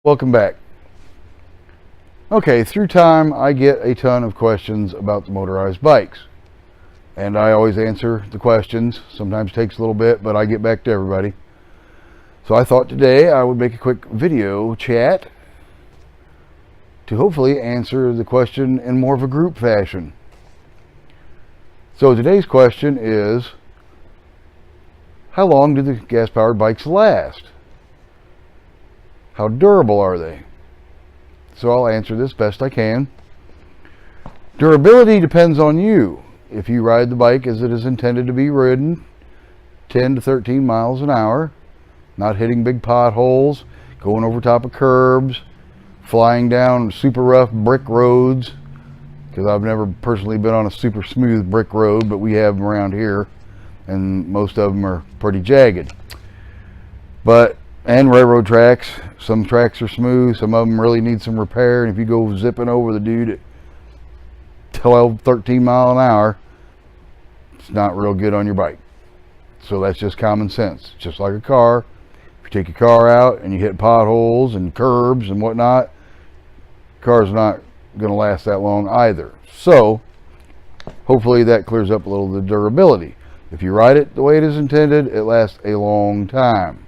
Welcome back. Okay, through time I get a ton of questions about the motorized bikes, and I always answer the questions. Sometimes it takes a little bit, but I get back to everybody. So I thought today I would make a quick video chat to hopefully answer the question in more of a group fashion. So today's question is, how long do the gas-powered bikes last? How durable are they? So I'll answer this best I can. Durability depends on you. If you ride the bike as it is intended to be ridden, 10 to 13 miles an hour, not hitting big potholes, going over top of curbs, flying down super rough brick roads, because I've never personally been on a super smooth brick road, but we have them around here, and most of them are pretty jagged. And railroad tracks, some tracks are smooth, some of them really need some repair, and if you go zipping over the dude at 12, 13 mile an hour, it's not real good on your bike. So that's just common sense. Just like a car, if you take your car out and you hit potholes and curbs and whatnot, the car's not going to last that long either. So hopefully that clears up a little of the durability. If you ride it the way it is intended, it lasts a long time.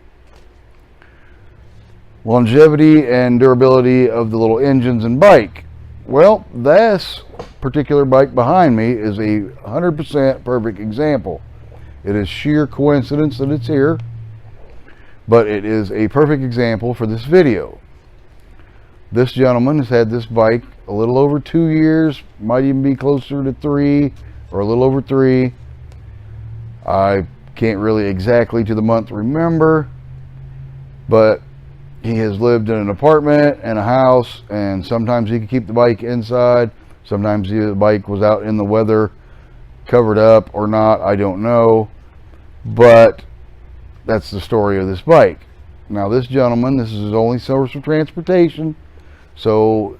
Longevity and durability of the little engines and bike. Well, this particular bike behind me is a 100% perfect example. It is sheer coincidence that it's here, but it is a perfect example for this video. This gentleman has had this bike a little over 2 years, might even be closer to 3 or a little over 3. I can't really exactly to the month remember, but he has lived in an apartment and a house, and sometimes he could keep the bike inside, sometimes the bike was out in the weather covered up or not, I don't know, but that's the story of this bike. Now this gentleman, this is his only source of transportation, so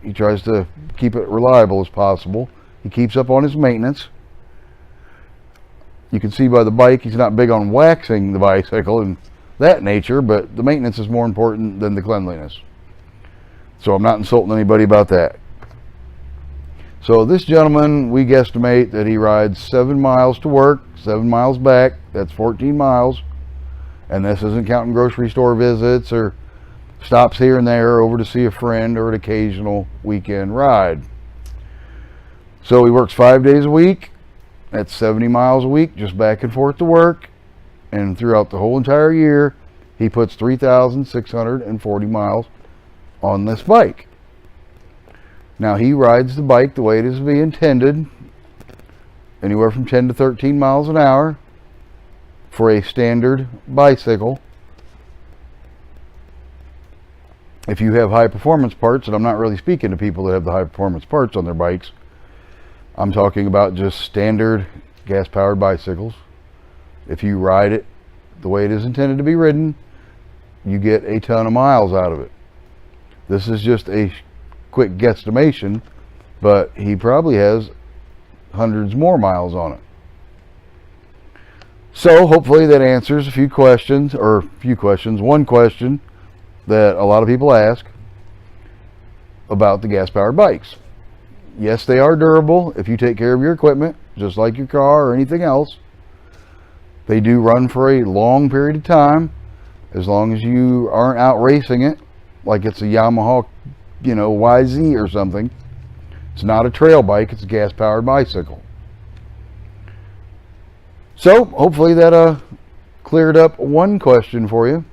he tries to keep it reliable as possible. He keeps up on his maintenance. You can see by the bike he's not big on waxing the bicycle and that nature, but the maintenance is more important than the cleanliness. So I'm not insulting anybody about that. So this gentleman, we guesstimate that he rides 7 miles to work, 7 miles back, that's 14 miles, and this isn't counting grocery store visits or stops here and there over to see a friend or an occasional weekend ride. So he works 5 days a week, that's 70 miles a week, just back and forth to work. And throughout the whole entire year, he puts 3,640 miles on this bike. Now he rides the bike the way it is to be intended, anywhere from 10 to 13 miles an hour for a standard bicycle. If you have high performance parts, and I'm not really speaking to people that have the high performance parts on their bikes, I'm talking about just standard gas powered bicycles. If you ride it the way it is intended to be ridden, you get a ton of miles out of it. This is just a quick guesstimation, but he probably has hundreds more miles on it. So hopefully that answers one question that a lot of people ask about the gas-powered bikes. Yes, they are durable if you take care of your equipment, just like your car or anything else. They do run for a long period of time, as long as you aren't out racing it, like it's a Yamaha, YZ or something. It's not a trail bike, it's a gas-powered bicycle. So, hopefully that cleared up one question for you.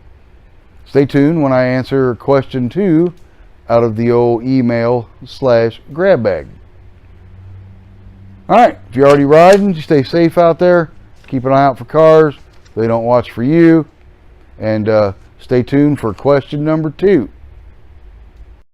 Stay tuned when I answer question 2 out of the old email/grab bag. Alright, if you're already riding, you stay safe out there. Keep an eye out for cars. They don't watch for you. And stay tuned for question number 2.